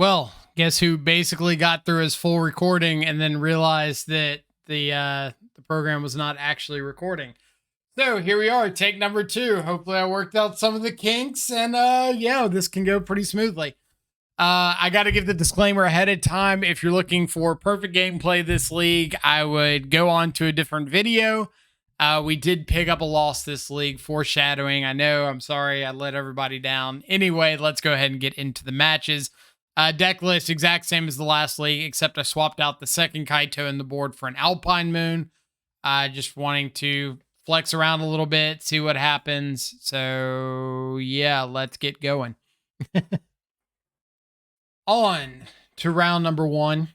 Well, guess who basically got through his full recording and then realized that the program was not actually recording. So here we are, take number 2. Hopefully I worked out some of the kinks and yeah, this can go pretty smoothly. I got to give the disclaimer ahead of time. If you're looking for perfect gameplay this league, I would go on to a different video. We did pick up a loss this league, foreshadowing. I know, I'm sorry, I let everybody down. Anyway, let's go ahead and get into the matches. Deck list, exact same as the last league, except I swapped out the second Kaito in the board for an Alpine Moon. Just wanting to flex around a little bit, see what happens. So, yeah, let's get going. On to round number 1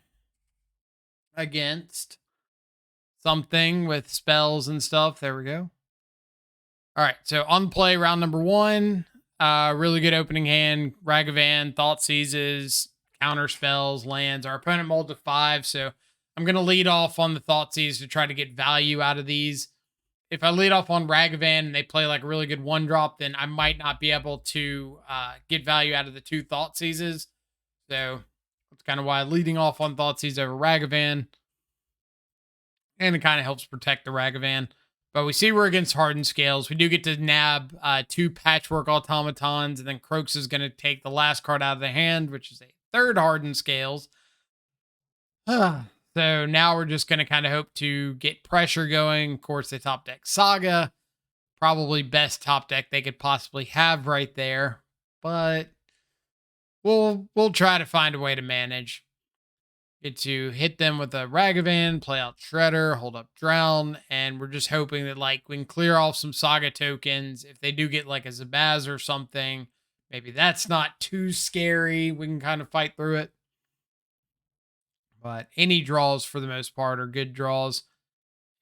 against something with spells and stuff. There we go. All right, so on play, round number 1. Really good opening hand. Ragavan, Thought Seizes, counter spells, lands. Our opponent mulled to 5, so I'm going to lead off on the Thought Seize to try to get value out of these. If I lead off on Ragavan and they play like a really good 1-drop, then I might not be able to get value out of the 2 Thought Seizes. So that's kind of why leading off on Thought Seize over Ragavan. And it kind of helps protect the Ragavan. But we see we're against Hardened Scales. We do get to nab 2 Patchwork Automatons, and then Croaks is going to take the last card out of the hand, which is a 3rd Hardened Scales. So now we're just going to kind of hope to get pressure going. Of course, they top deck Saga. Probably best top deck they could possibly have right there. But we'll try to find a way to manage. Get to hit them with a Ragavan, play out Shredder, hold up Drown, and we're just hoping that like we can clear off some Saga tokens. If they do get like a Zabaz or something, maybe that's not too scary. We can kind of fight through it. But any draws for the most part are good draws.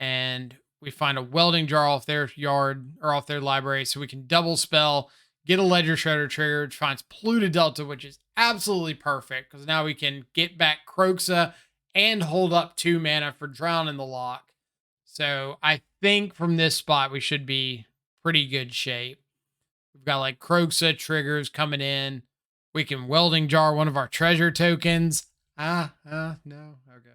And we find a Welding Jar off their yard or off their library, so we can double spell, get a Ledger Shredder trigger, which finds Pluto Delta, which is absolutely perfect because now we can get back Croxa and hold up 2 mana for Drown in the lock. So I think from this spot, we should be pretty good shape. We've got like Croxa triggers coming in. We can Welding Jar one of our treasure tokens. No, okay.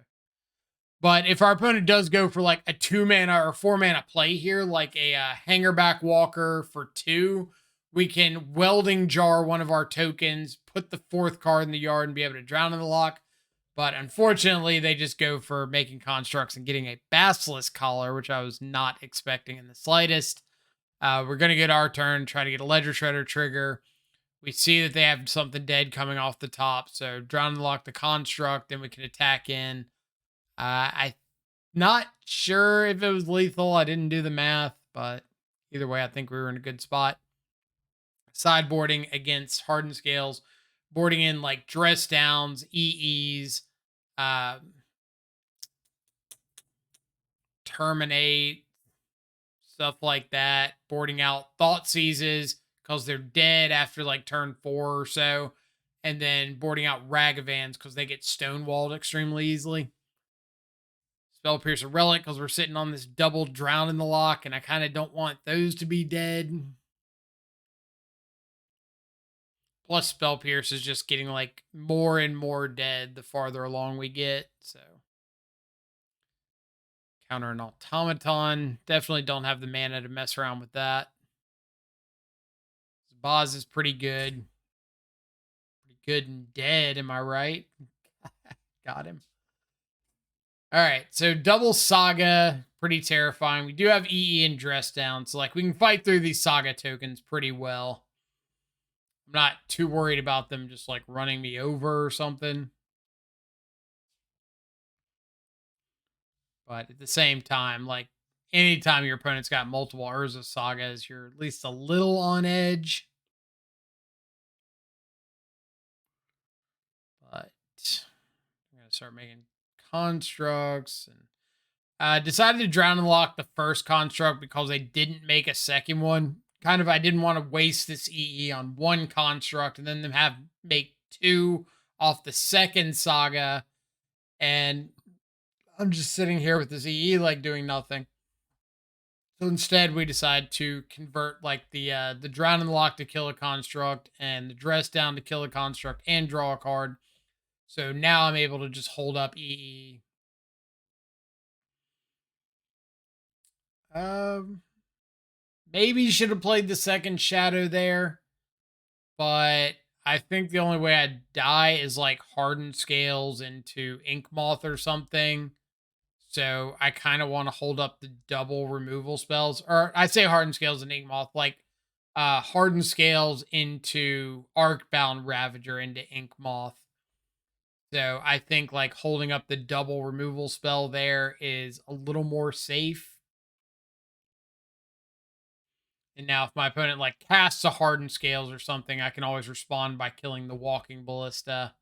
But if our opponent does go for like a 2 mana or 4 mana play here, like a Hangerback Walker for 2, we can Welding Jar one of our tokens, put the 4th card in the yard, and be able to Drown in the lock. But unfortunately, they just go for making constructs and getting a Basilisk Collar, which I was not expecting in the slightest. We're going to get our turn, try to get a Ledger Shredder trigger. We see that they have something dead coming off the top, so Drown in the lock the construct, then we can attack in. I'm not sure if it was lethal. I didn't do the math, but either way, I think we were in a good spot. Sideboarding against Hardened Scales, boarding in like Dress Downs, EEs, Terminate, stuff like that. Boarding out Thought Seizes because they're dead after like turn 4 or so. And then boarding out Ragavans because they get stonewalled extremely easily. Spell Piercer Relic because we're sitting on this double Drown in the lock, and I kind of don't want those to be dead. Plus, Spell Pierce is just getting like more and more dead the farther along we get. So, counter an Automaton. Definitely don't have the mana to mess around with that. Boz is pretty good. Pretty good and dead, am I right? Got him. All right, so double Saga, pretty terrifying. We do have EE and Dress Down, so like we can fight through these Saga tokens pretty well. I'm not too worried about them just like running me over or something. But at the same time, like anytime your opponent's got multiple Urza Sagas, you're at least a little on edge. But I'm going to start making constructs, and decided to Drown and lock the first construct because I didn't make a second one. Kind of, I didn't want to waste this EE on 1 construct and then them have make 2 off the second Saga, and I'm just sitting here with this EE like doing nothing. So instead, we decide to convert like the Drown and lock to kill a construct and the Dress Down to kill a construct and draw a card. So now I'm able to just hold up EE. Maybe should have played the second shadow there, but I think the only way I'd die is like Hardened Scales into Ink Moth or something. So I kind of want to hold up the double removal spells, or I say Hardened Scales and Ink Moth, like Hardened Scales into Arcbound Ravager into Ink Moth. So I think like holding up the double removal spell there is a little more safe. And now if my opponent like casts a Hardened Scales or something, I can always respond by killing the Walking Ballista.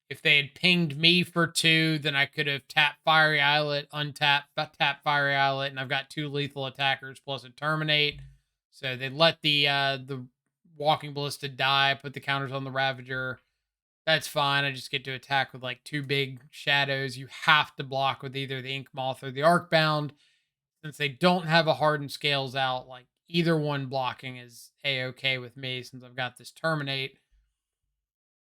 If they had pinged me for 2, then I could have tapped Fiery Islet, tap Fiery Islet, and I've got 2 lethal attackers plus a Terminate. So they let the Walking Ballista die, put the counters on the Ravager. That's fine. I just get to attack with like 2 big shadows. You have to block with either the Ink Moth or the Arcbound. Since they don't have a Hardened Scales out, like either one blocking is a-okay with me since I've got this Terminate.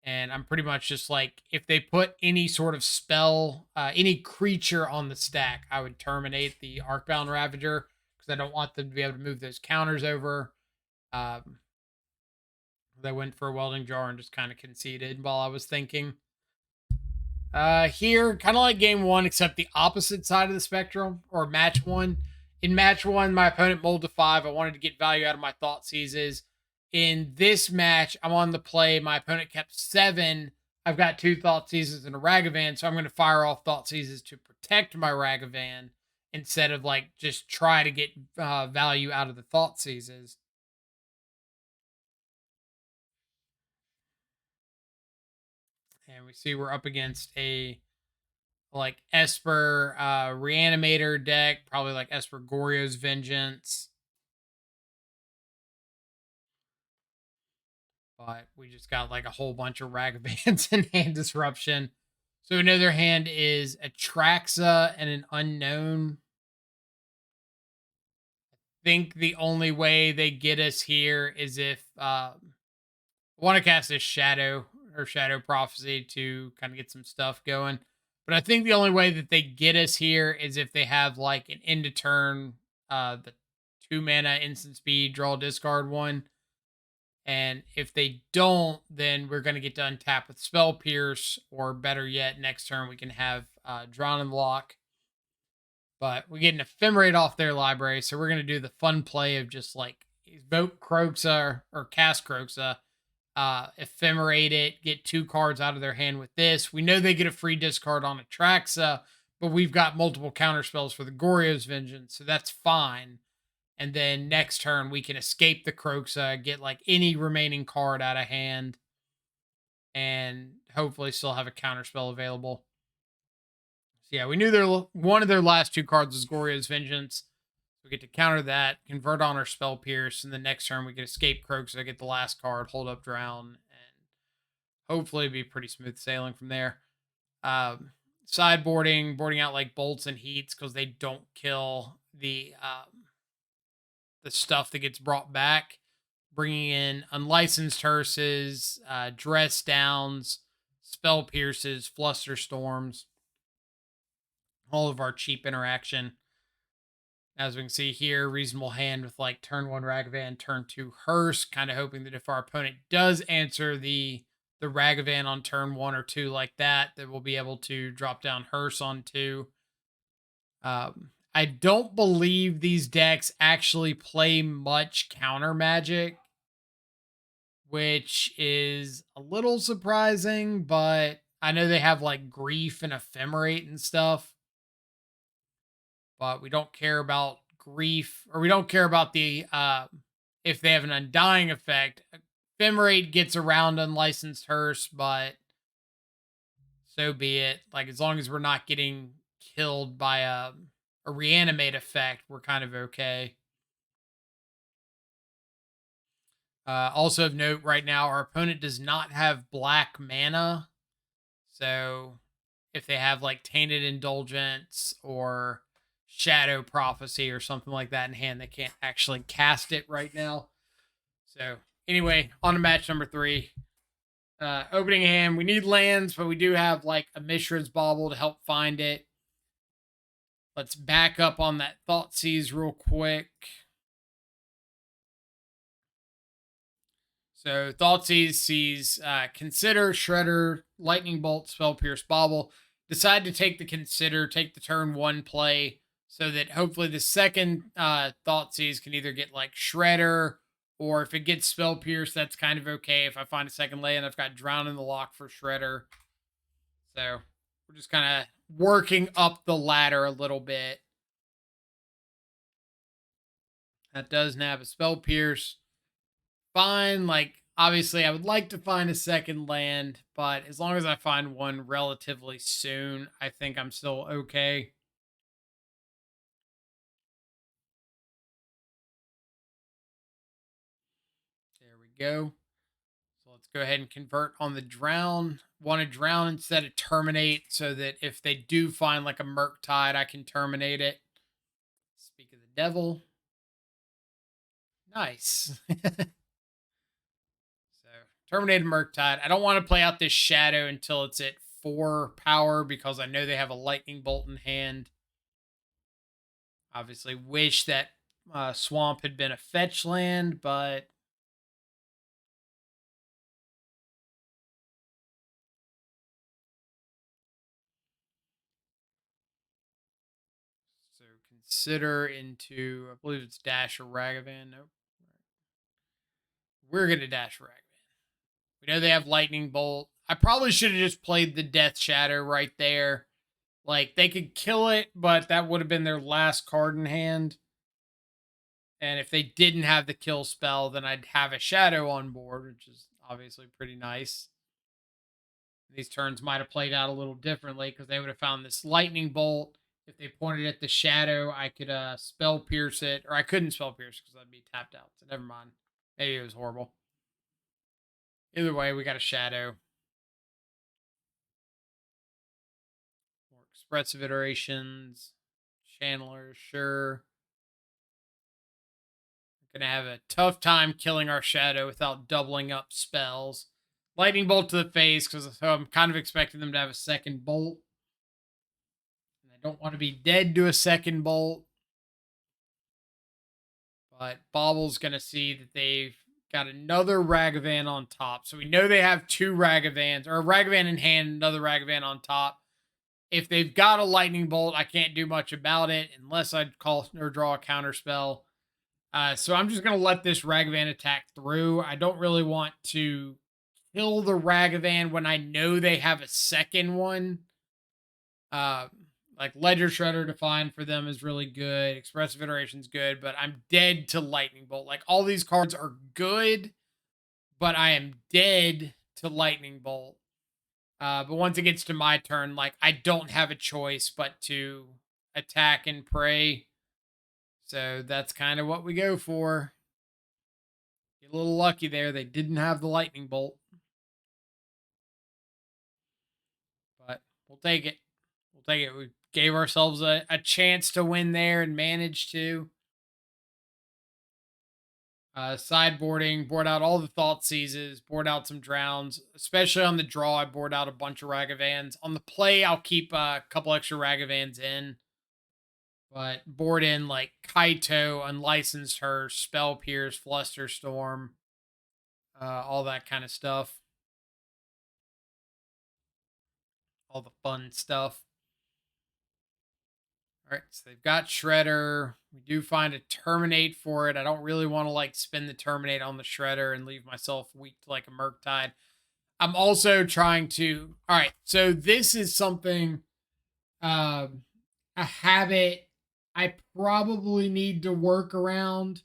And I'm pretty much just like, if they put any sort of spell, any creature on the stack, I would terminate the Arcbound Ravager because I don't want them to be able to move those counters over. They went for a Welding Jar and just kind of conceded while I was thinking. Here, kind of like game 1, except the opposite side of the spectrum, or match 1. In match 1, my opponent mulled to 5. I wanted to get value out of my Thought Seizes. In this match, I'm on the play. My opponent kept 7. I've got 2 Thought Seizes and a Ragavan, so I'm going to fire off Thought Seizes to protect my Ragavan instead of like just try to get value out of the Thought Seizes. And we see we're up against a like Esper Reanimator deck, probably like Esper Goryo's Vengeance. But we just got like a whole bunch of Ragavans and Hand Disruption. So we know their hand is Atraxa and an Unknown. I think the only way they get us here is if I want to cast a Shadow or Shadow Prophecy to kind of get some stuff going. But I think the only way that they get us here is if they have like an end of turn, the 2 mana instant speed, draw, discard 1. And if they don't, then we're going to get to untap with Spell Pierce, or better yet, next turn we can have Drawn and Lock. But we get an Ephemerate off their library, so we're going to do the fun play of just like vote Kroxa or cast Kroxa, Ephemerate it, get 2 cards out of their hand with this. We know they get a free discard on Atraxa, but we've got multiple counter spells for the Goryo's Vengeance, so that's fine. And then next turn, we can escape the Kroxa, get like any remaining card out of hand, and hopefully still have a counterspell available. So yeah, we knew one of their last 2 cards was Goryo's Vengeance. We get to counter that, convert on our Spell Pierce, and the next turn we can escape Kroxa, get the last card, hold up Drown, and hopefully be pretty smooth sailing from there. Sideboarding, boarding out like Bolts and Heats because they don't kill the stuff that gets brought back, bringing in Unlicensed Hearses, Dress Downs, Spell Pierces, Fluster Storms, all of our cheap interaction. As we can see here, reasonable hand with like turn 1 Ragavan, turn 2 Hearse, kind of hoping that if our opponent does answer the Ragavan on turn 1 or 2 like that we'll be able to drop down Hearse on 2. I don't believe these decks actually play much counter magic, which is a little surprising, but I know they have like Grief and Ephemerate and stuff, but we don't care about Grief, or we don't care about the if they have an Undying effect. Ephemerate gets around Unlicensed Hearse, but so be it. Like, as long as we're not getting killed by a Reanimate effect, we're kind of okay. Also of note right now, our opponent does not have black mana. So if they have like Tainted Indulgence or Shadow Prophecy or something like that in hand, they can't actually cast it right now. So anyway, on to match number 3. Opening hand, we need lands, but we do have like a Mishra's Bauble to help find it. Let's back up on that Thoughtseize real quick. So Thoughtseize sees Consider, Shredder, Lightning Bolt, Spell Pierce, Bauble. Decide to take the Consider, take the turn 1 play, so that hopefully the second Thoughtseize can either get like Shredder, or if it gets Spell Pierce, that's kind of okay. If I find a second land, I've got Drown in the Lock for Shredder. So we're just kind of working up the ladder a little bit. That does nab a Spell Pierce. Fine, like, obviously I would like to find a second land, but as long as I find one relatively soon, I think I'm still okay. There we go. So let's go ahead and convert on the Drown. Want to Drown instead of Terminate, so that if they do find like a mURktide, I can terminate it. Speak of the devil. Nice. Terminated mURktide. I don't want to play out this Shadow until it's at 4 power, because I know they have a Lightning Bolt in hand. Obviously wish that Swamp had been a fetch land, but so Consider into, I believe it's Dash or Ragavan. Nope. We're going to Dash Ragavan. We know they have Lightning Bolt. I probably should have just played the Death Shadow right there. Like, they could kill it, but that would have been their last card in hand. And if they didn't have the kill spell, then I'd have a Shadow on board, which is obviously pretty nice. These turns might have played out a little differently, because they would have found this Lightning Bolt. If they pointed at the Shadow, I could Spell Pierce it. Or I couldn't Spell Pierce because I'd be tapped out. So never mind. Maybe it was horrible. Either way, we got a Shadow. More expressive iterations. Channeler, sure. We're going to have a tough time killing our Shadow without doubling up spells. Lightning Bolt to the face, because I'm kind of expecting them to have a second bolt. And I don't want to be dead to a second bolt. But Bobble's going to see that they've got another Ragavan on top. So we know they have 2 Ragavans, or a Ragavan in hand, another Ragavan on top. If they've got a Lightning Bolt, I can't do much about it unless I call or draw a counter spell. So I'm just going to let this Ragavan attack through. I don't really want to kill the Ragavan when I know they have a second one. Like Ledger Shredder Defined for them is really good. Expressive Iteration's good, but I'm dead to Lightning Bolt. Like, all these cards are good, but I am dead to Lightning Bolt. But once it gets to my turn, like, I don't have a choice but to attack and pray. So that's kind of what we go for. Get a little lucky there. They didn't have the Lightning Bolt. But we'll take it. We'll take it. We gave ourselves a chance to win there and managed to. Sideboarding, board out all the Thoughtseizes, board out some Drowns. Especially on the draw, I board out a bunch of Ragavans. On the play, I'll keep a couple extra Ragavans in. But board in like Kaito, Unlicensed Hearse, Spell Pierce, Flusterstorm, all that kind of stuff. All the fun stuff. All right, so they've got Shredder. We do find a Terminate for it. I don't really want to like spin the Terminate on the Shredder and leave myself weak to like a mURktide. I'm also trying to. All right, so this is something, a habit I probably need to work around.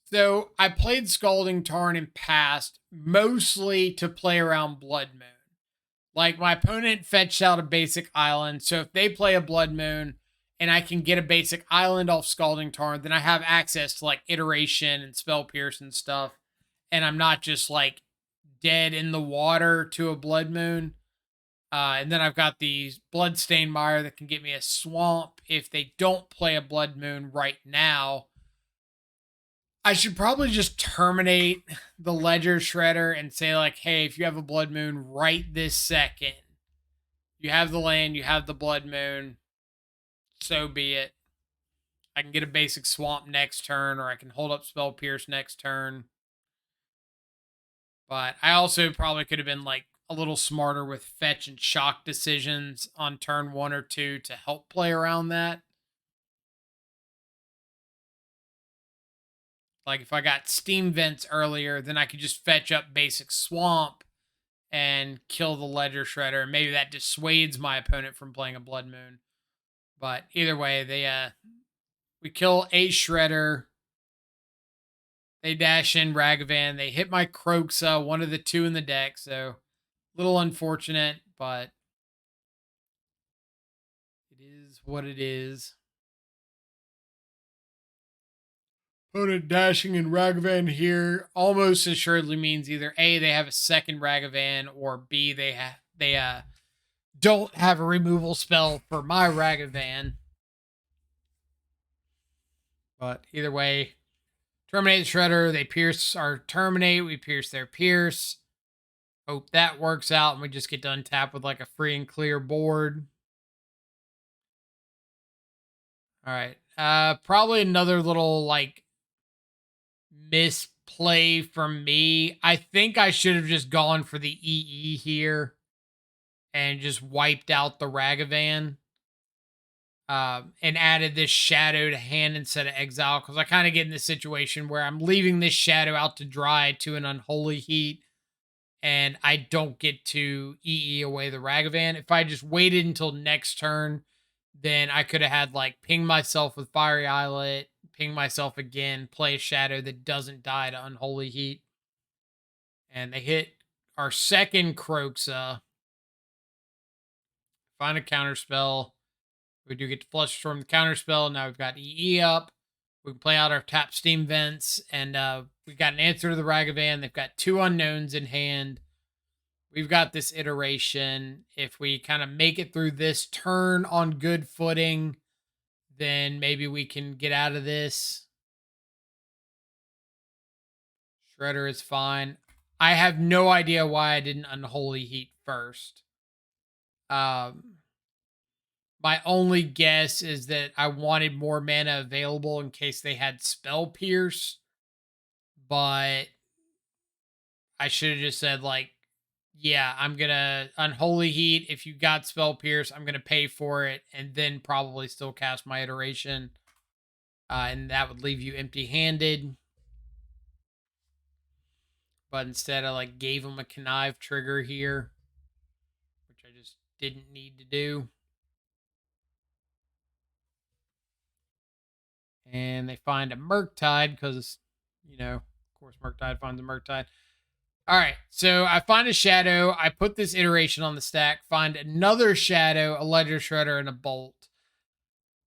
So I played Scalding Tarn in past, mostly to play around Blood Moon. Like, my opponent fetched out a basic island, so if they play a Blood Moon and I can get a basic island off Scalding Tarn, then I have access to like Iteration and Spell Pierce and stuff, and I'm not just like dead in the water to a Blood Moon. And then I've got the Bloodstained Mire that can get me a Swamp if they don't play a Blood Moon right now. I should probably just terminate the Ledger Shredder and say, like, hey, if you have a Blood Moon right this second, you have the land, you have the Blood Moon, so be it. I can get a basic Swamp next turn, or I can hold up Spell Pierce next turn. But I also probably could have been, like, a little smarter with fetch and shock decisions on turn 1 or 2 to help play around that. Like, if I got Steam Vents earlier, then I could just fetch up basic Swamp and kill the Ledger Shredder. And maybe that dissuades my opponent from playing a Blood Moon. But either way, we kill a Shredder. They dash in Ragavan. They hit my Kroxa, one of the 2 in the deck. So, a little unfortunate, but it is what it is. Opponent dashing in Ragavan here almost assuredly means either A, they have a second Ragavan, or B, they don't have a removal spell for my Ragavan. But either way, terminate the Shredder. They pierce our terminate. We pierce their pierce. Hope that works out, and we just get to untap with like a free and clear board. All right. Probably another little like misplay from me. I think I should have just gone for the EE here and just wiped out the Ragavan. And added this shadow to hand instead of exile, because I kind of get in this situation where I'm leaving this shadow out to dry to an Unholy Heat, and I don't get to EE away the Ragavan. If I just waited until next turn, then I could have had like ping myself with Fiery Islet, ping myself again, play a shadow that doesn't die to Unholy Heat. And they hit our second Kroxa. Find a counterspell. We do get to Flush Storm the counterspell. Now we've got EE up. We can play out our tap Steam Vents, and we've got an answer to the Ragavan. They've got 2 unknowns in hand. We've got this iteration. If we kind of make it through this turn on good footing, then maybe we can get out of this. Shredder is fine. I have no idea why I didn't Unholy Heat first. My only guess is that I wanted more mana available in case they had Spell Pierce, but I should have just said, like, yeah, I'm going to Unholy Heat. If you got Spell Pierce, I'm going to pay for it and then probably still cast my iteration. And that would leave you empty-handed. But instead, I like gave him a Connive trigger here, which I just didn't need to do. And they find a mURktide because, you know, of course, mURktide finds a mURktide. All right, so I find a shadow. I put this iteration on the stack, find another shadow, a Ledger Shredder, and a Bolt.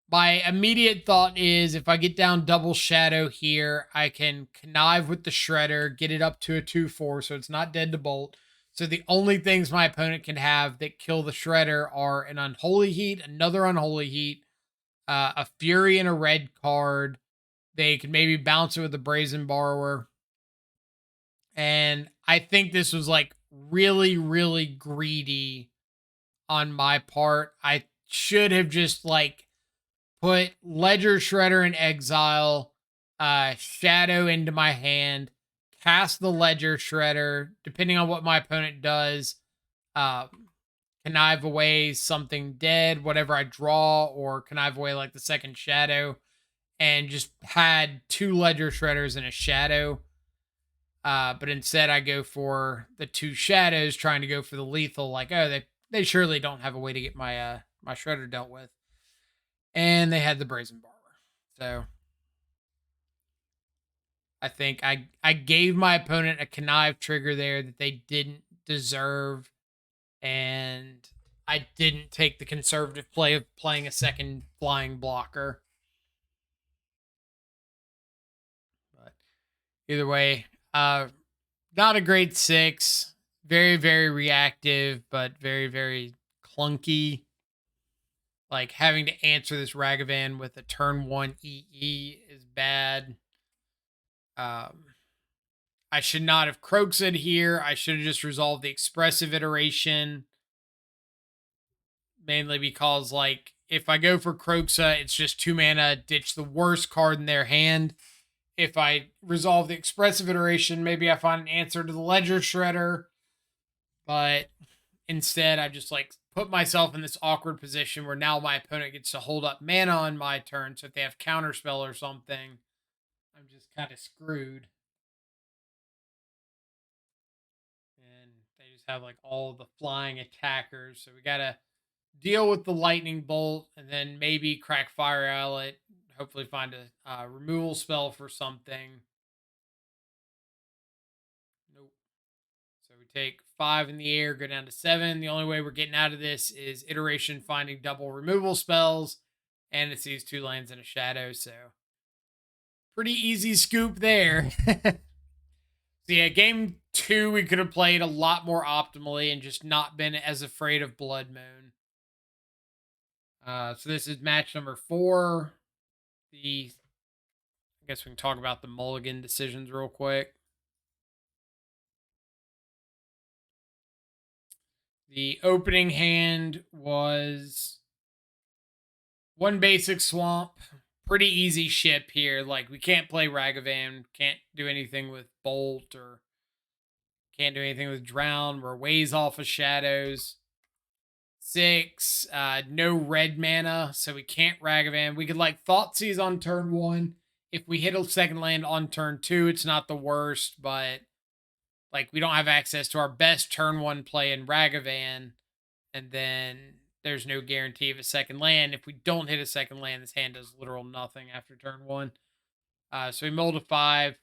My immediate thought is if I get down double shadow here, I can connive with the Shredder, get it up to a 2/4, so it's not dead to Bolt. So the only things my opponent can have that kill the Shredder are an Unholy Heat, another Unholy Heat, a Fury, and a red card. They can maybe bounce it with a Brazen Borrower. And I think this was like really, really greedy on my part. I should have just like put Ledger Shredder in exile, Shadow into my hand, cast the Ledger Shredder, depending on what my opponent does, connive away something dead, whatever I draw, or connive away like the second Shadow, and just had 2 Ledger Shredders and a Shadow. But instead I go for the 2 shadows, trying to go for the lethal, like, oh, they surely don't have a way to get my my Shredder dealt with. And they had the Brazen Borrower. So I think I gave my opponent a connive trigger there that they didn't deserve, and I didn't take the conservative play of playing a second flying blocker. But either way, not a great 6. Very, very reactive, but very, very clunky. Like, having to answer this Ragavan with a turn 1 EE is bad. I should not have Croaked here. I should have just resolved the expressive iteration. Mainly because, like, if I go for Croaked, it's just 2 mana, ditch the worst card in their hand. If I resolve the expressive iteration, maybe I find an answer to the Ledger Shredder. But instead, I just like put myself in this awkward position where now my opponent gets to hold up mana on my turn. So if they have counterspell or something, I'm just kind of screwed. And they just have like all the flying attackers. So we gotta deal with the lightning bolt and then maybe crack fire outlet. Hopefully find a removal spell for something. Nope. So we take 5 in the air, go down to 7. The only way we're getting out of this is iteration finding double removal spells. And it's these 2 lands and a shadow. So pretty easy scoop there. So yeah, game 2 we could have played a lot more optimally and just not been as afraid of Blood Moon. So this is match number 4. I guess we can talk about the mulligan decisions real quick. The opening hand was 1 basic swamp. Pretty easy ship here. Like, we can't play Ragavan. Can't do anything with Bolt or can't do anything with Drown. We're ways off of Shadows. 6, no red mana, so we can't Ragavan. We could like Thoughtseize on turn 1. If we hit a second land on turn 2, it's not the worst, but like we don't have access to our best turn 1 play in Ragavan, and then there's no guarantee of a second land. If we don't hit a second land, this hand does literal nothing after turn 1. So we mold a 5,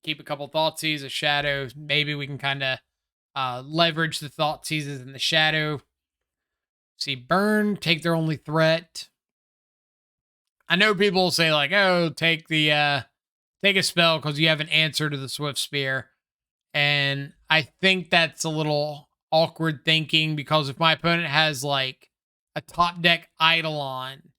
keep a couple Thoughtseize, a Shadow. Maybe we can kind of leverage the Thoughtseizes in the Shadow. See, burn, take their only threat. I know people will say like, "Oh, take a spell because you have an answer to the Swift Spear," and I think that's a little awkward thinking because if my opponent has like a top deck Eidolon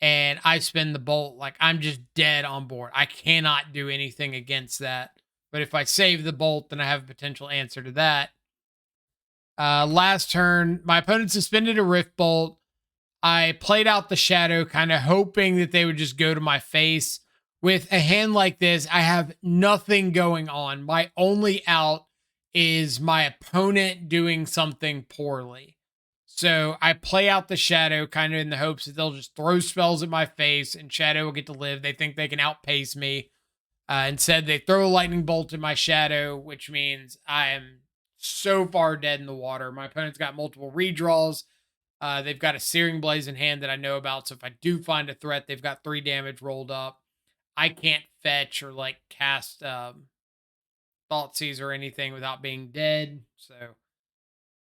and I spin the bolt, like I'm just dead on board. I cannot do anything against that. But if I save the bolt, then I have a potential answer to that. Last turn, my opponent suspended a Rift Bolt. I played out the Shadow, kind of hoping that they would just go to my face. With a hand like this, I have nothing going on. My only out is my opponent doing something poorly. So I play out the Shadow kind of in the hopes that they'll just throw spells at my face and Shadow will get to live. They think they can outpace me. Instead, they throw a lightning bolt in my Shadow, which means I am so far dead in the water. My opponent's got multiple redraws. They've got a Searing Blaze in hand that I know about. So if I do find a threat, they've got 3 damage rolled up. I can't fetch or like cast Thoughtseize or anything without being dead. So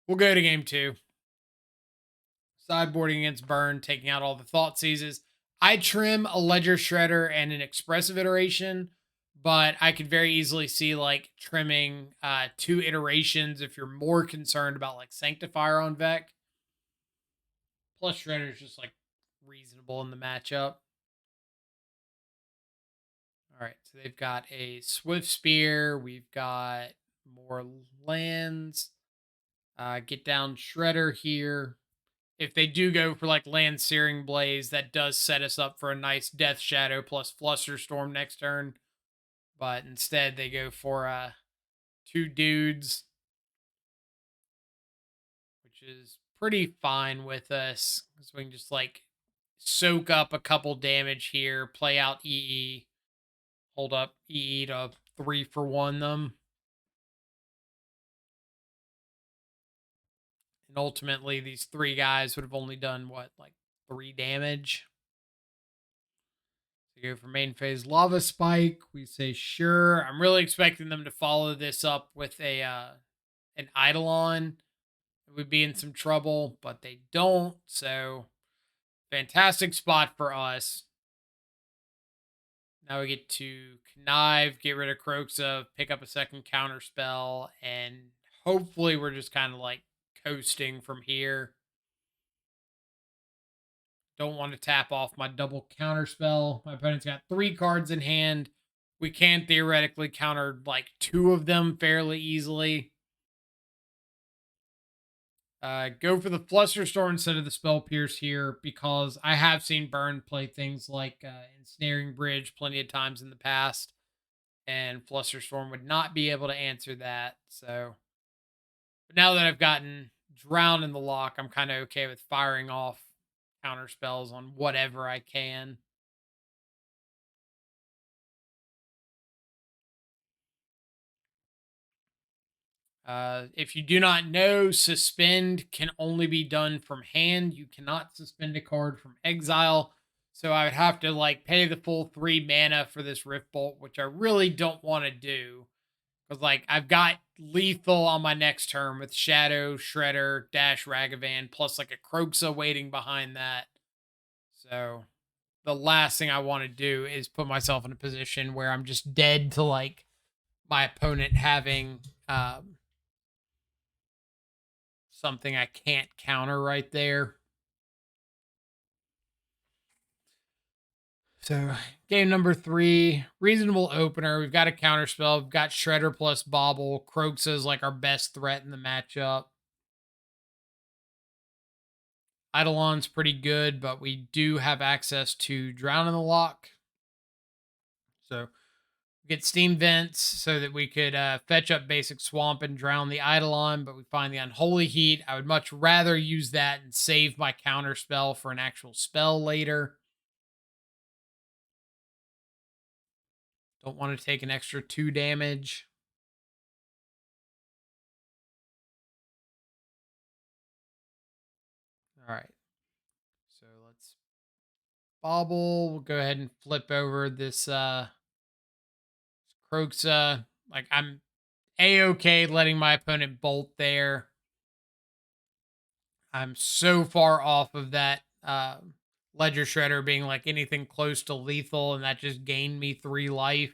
we'll go to game 2. Sideboarding against Burn, taking out all the Thoughtseizes. I trim a Ledger Shredder and an Expressive Iteration, but I could very easily see like trimming 2 iterations if you're more concerned about like Sanctifier on Vec. Plus Shredder is just like reasonable in the matchup. All right, so they've got a Swift Spear. We've got more lands. Get down Shredder here. If they do go for like land Searing Blaze, that does set us up for a nice Death Shadow plus Flusterstorm next turn. But instead, they go for 2 dudes, which is pretty fine with us. So we can just like soak up a couple damage here, play out EE, hold up EE to 3-for-1 them. And ultimately, these 3 guys would have only done what, like 3 damage. So go for main phase Lava Spike. We say sure. I'm really expecting them to follow this up with a an Eidolon. We'd be in some trouble, but they don't. So fantastic spot for us. Now we get to connive, get rid of Croaked, pick up a second counter spell, and hopefully we're just kind of like coasting from here. Don't want to tap off my double counter spell. My opponent's got 3 cards in hand we can theoretically counter like 2 of them fairly easily. Go for the Flusterstorm instead of the Spell Pierce here because I have seen Burn play things like Ensnaring Bridge plenty of times in the past, and Flusterstorm would not be able to answer that. So, but now that I've gotten Drown in the lock, I'm kind of okay with firing off counter spells on whatever I can. If you do not know, suspend can only be done from hand. You cannot suspend a card from exile. So I would have to like pay the full 3 mana for this Rift Bolt, which I really don't want to do. Because like I've got lethal on my next turn with Shadow, Shredder, Dash Ragavan, plus like a Kroxa waiting behind that. So the last thing I want to do is put myself in a position where I'm just dead to like my opponent having something I can't counter right there. So game number 3, reasonable opener. We've got a counter spell. We've got Shredder plus Bobble. Kroxa is like our best threat in the matchup. Eidolon's pretty good, but we do have access to Drown in the Lock. So we get Steam Vents so that we could fetch up basic Swamp and drown the Eidolon, but we find the Unholy Heat. I would much rather use that and save my counter spell for an actual spell later. Don't want to take an extra 2 damage. All right. So let's bobble. We'll go ahead and flip over this Kroxa. Like I'm A-okay letting my opponent bolt there. I'm so far off of that Ledger Shredder being like anything close to lethal, and that just gained me 3 life.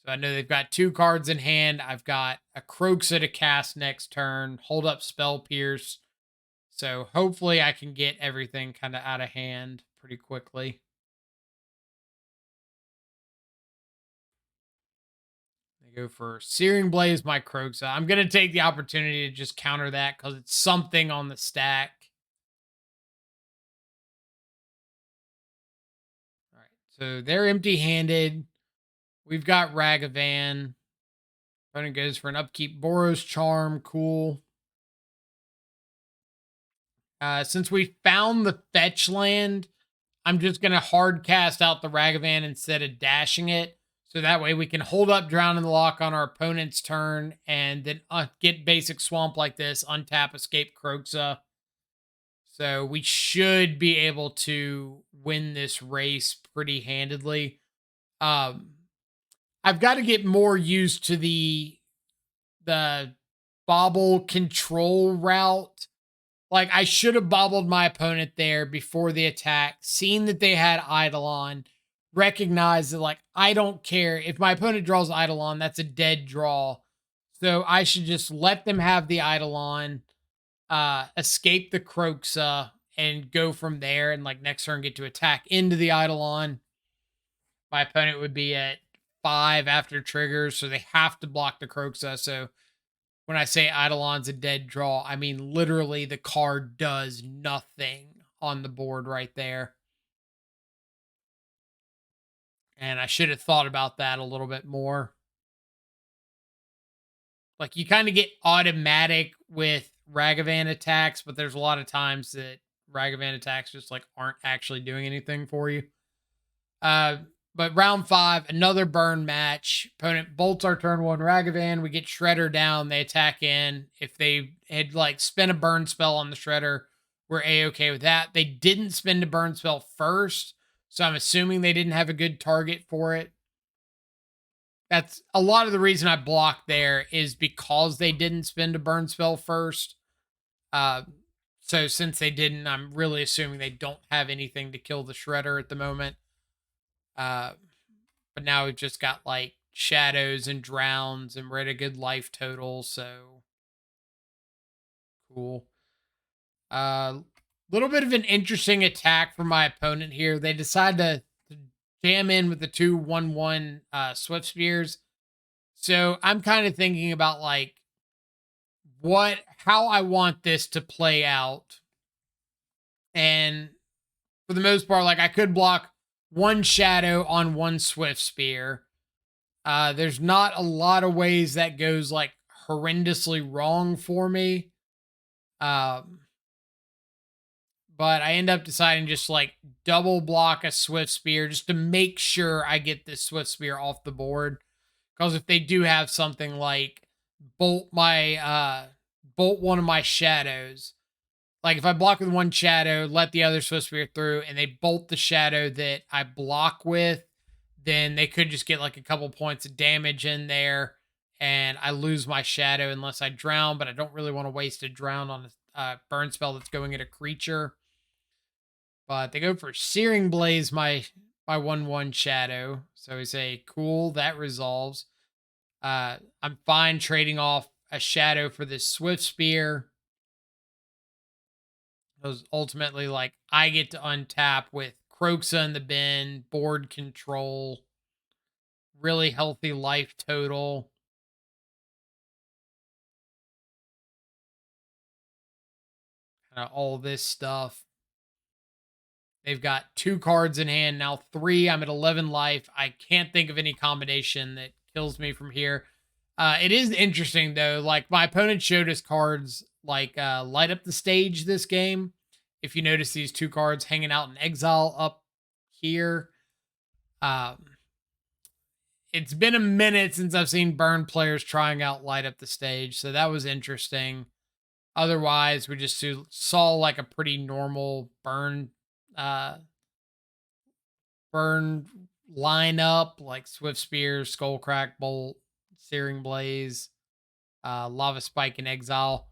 So I know they've got 2 cards in hand. I've got a Kroxa to cast next turn, hold up Spell Pierce. So hopefully I can get everything kind of out of hand pretty quickly. They go for Searing Blaze, my Kroxa. I'm going to take the opportunity to just counter that because it's something on the stack. All right, so they're empty-handed. We've got Ragavan. Opponent goes for an upkeep Boros Charm. Cool. Since we found the fetch land, I'm just going to hard cast out the Ragavan instead of dashing it. So that way we can hold up Drown in the Lock on our opponent's turn and then get basic Swamp like this, untap Escape Kroxa. So we should be able to win this race pretty handedly. I've got to get more used to the bobble control route. Like I should have bobbled my opponent there before the attack, seen that they had Eidolon, recognized that like I don't care if my opponent draws Eidolon, that's a dead draw. So I should just let them have the Eidolon, escape the Kroxa, and go from there. And like next turn, get to attack into the Eidolon. My opponent would be at 5 after triggers, so they have to block the Kroxa. So when I say Eidolon's a dead draw, I mean literally the card does nothing on the board right there. And I should have thought about that a little bit more. Like you kind of get automatic with Ragavan attacks, but there's a lot of times that Ragavan attacks just like aren't actually doing anything for you. But round 5, another burn match. Opponent bolts our turn 1 Ragavan. We get Shredder down. They attack in. If they had like spent a burn spell on the Shredder, we're A-okay with that. They didn't spend a burn spell first, so I'm assuming they didn't have a good target for it. That's a lot of the reason I blocked there is because they didn't spend a burn spell first. So since they didn't, I'm really assuming they don't have anything to kill the Shredder at the moment. But now we've just got like shadows and drowns and we're at a good life total, so cool. Little bit of an interesting attack from my opponent here. They decide to jam in with the 2/1/1 Swift Spears. So I'm kind of thinking about like how I want this to play out. And for the most part, like I could block one shadow on one Swift Spear. There's not a lot of ways that goes like horrendously wrong for me. Um, but I end up deciding just like double block a Swift Spear just to make sure I get this Swift Spear off the board. Because if they do have something like bolt bolt one of my shadows, like if I block with one shadow, let the other Swift Spear through, and they bolt the shadow that I block with, then they could just get like a couple points of damage in there, and I lose my shadow unless I drown. But I don't really want to waste a drown on a burn spell that's going at a creature. But they go for Searing Blaze, my 1/1 shadow. So we say, cool, that resolves. I'm fine trading off a shadow for this Swift Spear. Because ultimately, like, I get to untap with Kroxa in the bin, board control, really healthy life total. Kind of all this stuff. They've got 2 cards in hand, now 3. I'm at 11 life. I can't think of any combination that kills me from here. It is interesting, though. Like, my opponent showed us cards like Light Up the Stage this game. If you notice these 2 cards hanging out in exile up here. It's been a minute since I've seen burn players trying out Light Up the Stage, so that was interesting. Otherwise, we just saw like a pretty normal burn lineup, like Swift Spear, Skullcrack Bolt, Searing Blaze, Lava Spike in Exile.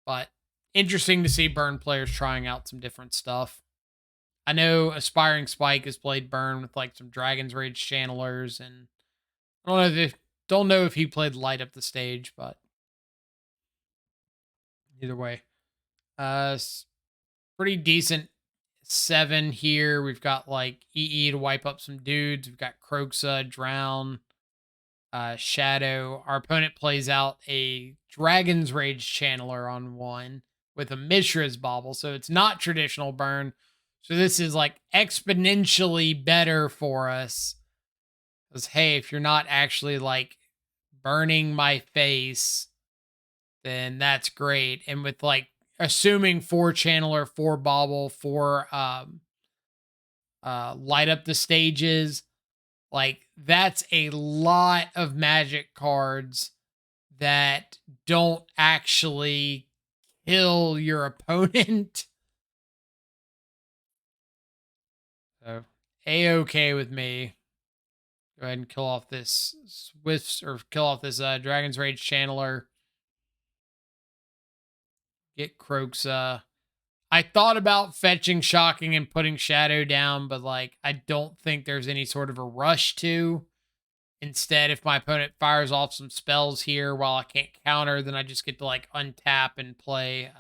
But interesting to see burn players trying out some different stuff. I know Aspiring Spike has played burn with like some Dragon's Rage channelers, and I don't know if he played Light Up the Stage, but either way, pretty decent 7 here. We've got like EE to wipe up some dudes. We've got Kroxa, Drown, Shadow. Our opponent plays out a Dragon's Rage Channeler on 1 with a Mishra's Bauble, so it's not traditional burn. So this is like exponentially better for us. Because hey, if you're not actually like burning my face, then that's great. And with like assuming 4 channeler, 4 bauble, 4 light up the stages, like that's a lot of magic cards that don't actually kill your opponent. So A-okay with me. Go ahead and kill off this Dragon's Rage channeler. Get Kroxa. I thought about fetching Shocking and putting Shadow down, but like I don't think there's any sort of a rush to. Instead, if my opponent fires off some spells here while I can't counter, then I just get to like untap and play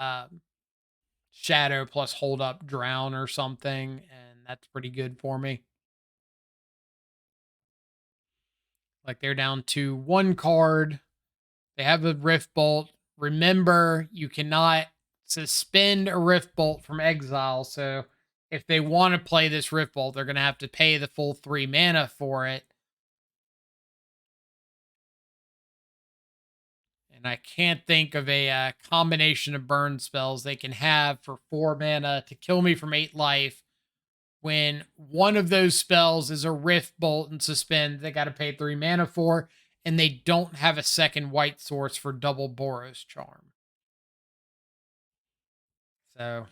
Shadow plus hold up Drown or something, and that's pretty good for me. Like they're down to 1 card. They have a Rift Bolt. Remember, you cannot suspend a Rift Bolt from exile. So if they want to play this Rift Bolt, they're going to have to pay the full 3 mana for it. And I can't think of a combination of burn spells they can have for 4 mana to kill me from 8 life. When one of those spells is a Rift Bolt and suspend, they got to pay 3 mana for, and they don't have a second white source for double Boros Charm. So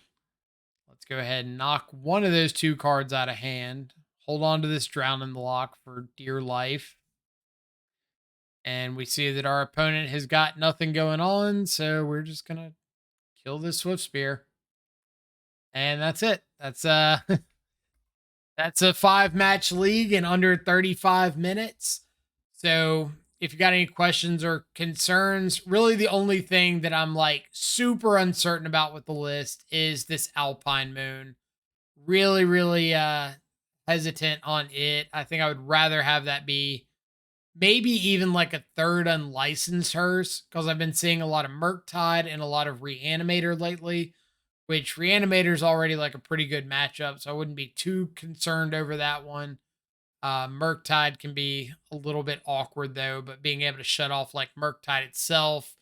let's go ahead and knock one of those 2 cards out of hand. Hold on to this Drown in the Lock for dear life. And we see that our opponent has got nothing going on, so we're just going to kill this Swift Spear. And that's it. That's that's a 5-match league in under 35 minutes. So if you got any questions or concerns, really the only thing that I'm like super uncertain about with the list is this Alpine Moon. Really, really hesitant on it. I think I would rather have that be maybe even like a third unlicensed hearse, because I've been seeing a lot of mURktide and a lot of Reanimator lately, which Reanimator is already like a pretty good matchup, so I wouldn't be too concerned over that one. mURktide can be a little bit awkward though, but being able to shut off like mURktide itself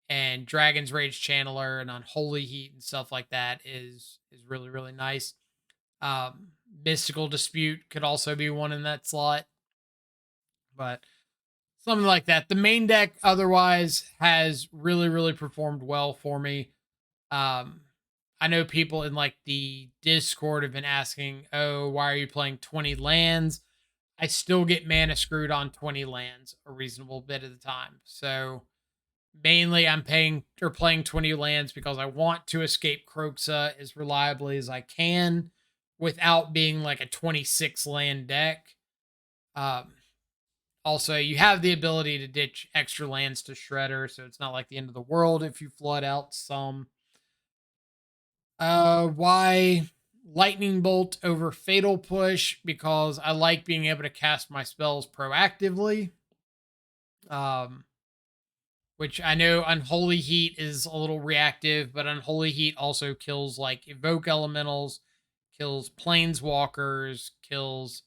and Dragon's Rage Channeler and Unholy Heat and stuff like that is really really nice. Mystical Dispute could also be one in that slot, but something like that. The main deck otherwise has really really performed well for me. Um, I know people in like the Discord have been asking, "Oh, why are you playing 20 lands?" I still get mana screwed on 20 lands a reasonable bit of the time. So mainly I'm paying or playing 20 lands because I want to escape Kroxa as reliably as I can without being like a 26 land deck. Um, Also, you have the ability to ditch extra lands to Shredder, so it's not like the end of the world if you flood out some. Why Lightning Bolt over Fatal Push? Because I like being able to cast my spells proactively. Um, which I know Unholy Heat is a little reactive, but Unholy Heat also kills like Evoke Elementals, kills Planeswalkers, kills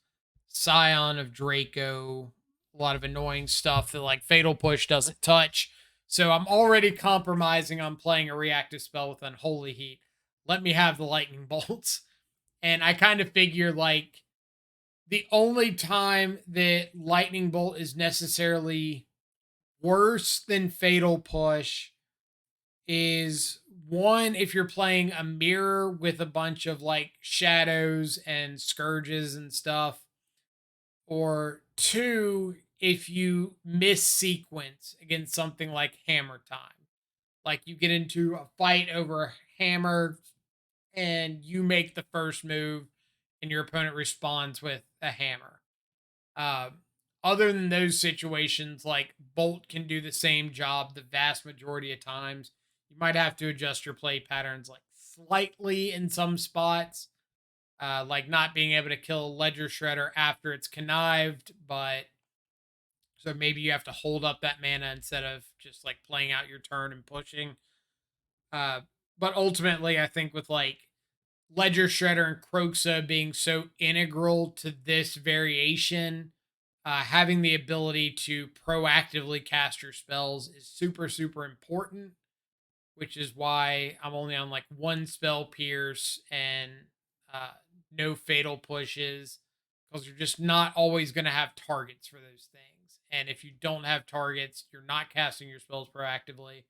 Scion of Draco, a lot of annoying stuff that like Fatal Push doesn't touch. So I'm already compromising on playing a reactive spell with Unholy Heat. Let me have the Lightning Bolts. And I kind of figure like the only time that Lightning Bolt is necessarily worse than Fatal Push is one, if you're playing a mirror with a bunch of like shadows and scourges and stuff, or two, if you miss sequence against something like Hammer Time. Like you get into a fight over a hammer and you make the first move and your opponent responds with a hammer. Uh, Other than those situations, like Bolt can do the same job the vast majority of times. You might have to adjust your play patterns like slightly in some spots, like not being able to kill Ledger Shredder after it's connived, but so maybe you have to hold up that mana instead of just like playing out your turn and pushing. Uh, but ultimately, I think with like Ledger Shredder and Kroxa being so integral to this variation, having the ability to proactively cast your spells is super, super important, which is why I'm only on like one spell pierce and uh, no fatal pushes, because you're just not always going to have targets for those things. And if you don't have targets, you're not casting your spells proactively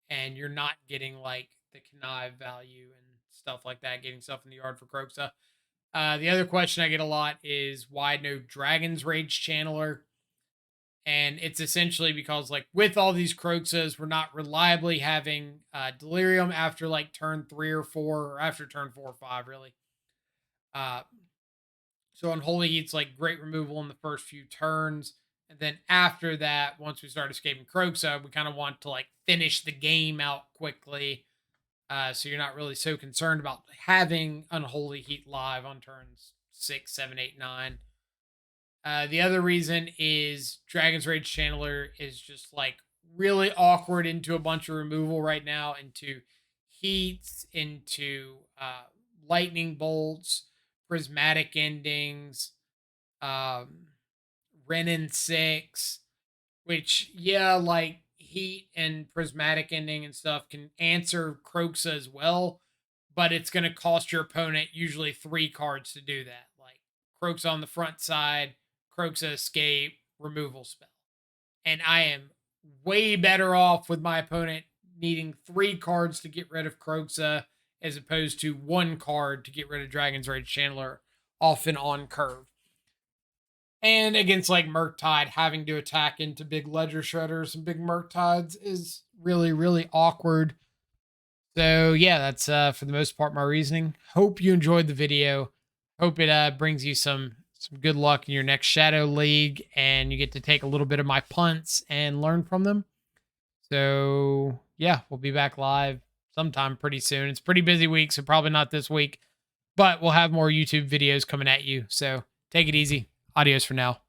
and you're not getting like the connive value and stuff like that, getting stuff in the yard for Kroxa. The other question I get a lot is why no Dragon's Rage Channeler? And it's essentially because, like, with all these Kroxas, we're not reliably having Delirium after like turn 3 or 4, or after turn 4 or 5, really. Uh, so Unholy Heat's like great removal in the first few turns. And then after that, once we start escaping Kroxa, we kind of want to like finish the game out quickly. So you're not really so concerned about having Unholy Heat live on turns 6, 7, 8, 9. The other reason is Dragon's Rage Channeler is just like really awkward into a bunch of removal right now, into heats, into lightning bolts, prismatic endings, um, Renin 6, which, yeah, like heat and prismatic ending and stuff can answer Kroxa as well, but it's going to cost your opponent usually 3 cards to do that. Like Kroxa on the front side, Kroxa escape, removal spell. And I am way better off with my opponent needing 3 cards to get rid of Kroxa as opposed to 1 card to get rid of Dragon's Rage Channeler often on curve. And against like mURktide, having to attack into big Ledger Shredders and big mURktides is really, really awkward. So yeah, that's for the most part my reasoning. Hope you enjoyed the video. Hope it brings you some good luck in your next Shadow League, and you get to take a little bit of my punts and learn from them. So yeah, we'll be back live sometime pretty soon. It's a pretty busy week, so probably not this week, but we'll have more YouTube videos coming at you. So Take it easy. Adios for now.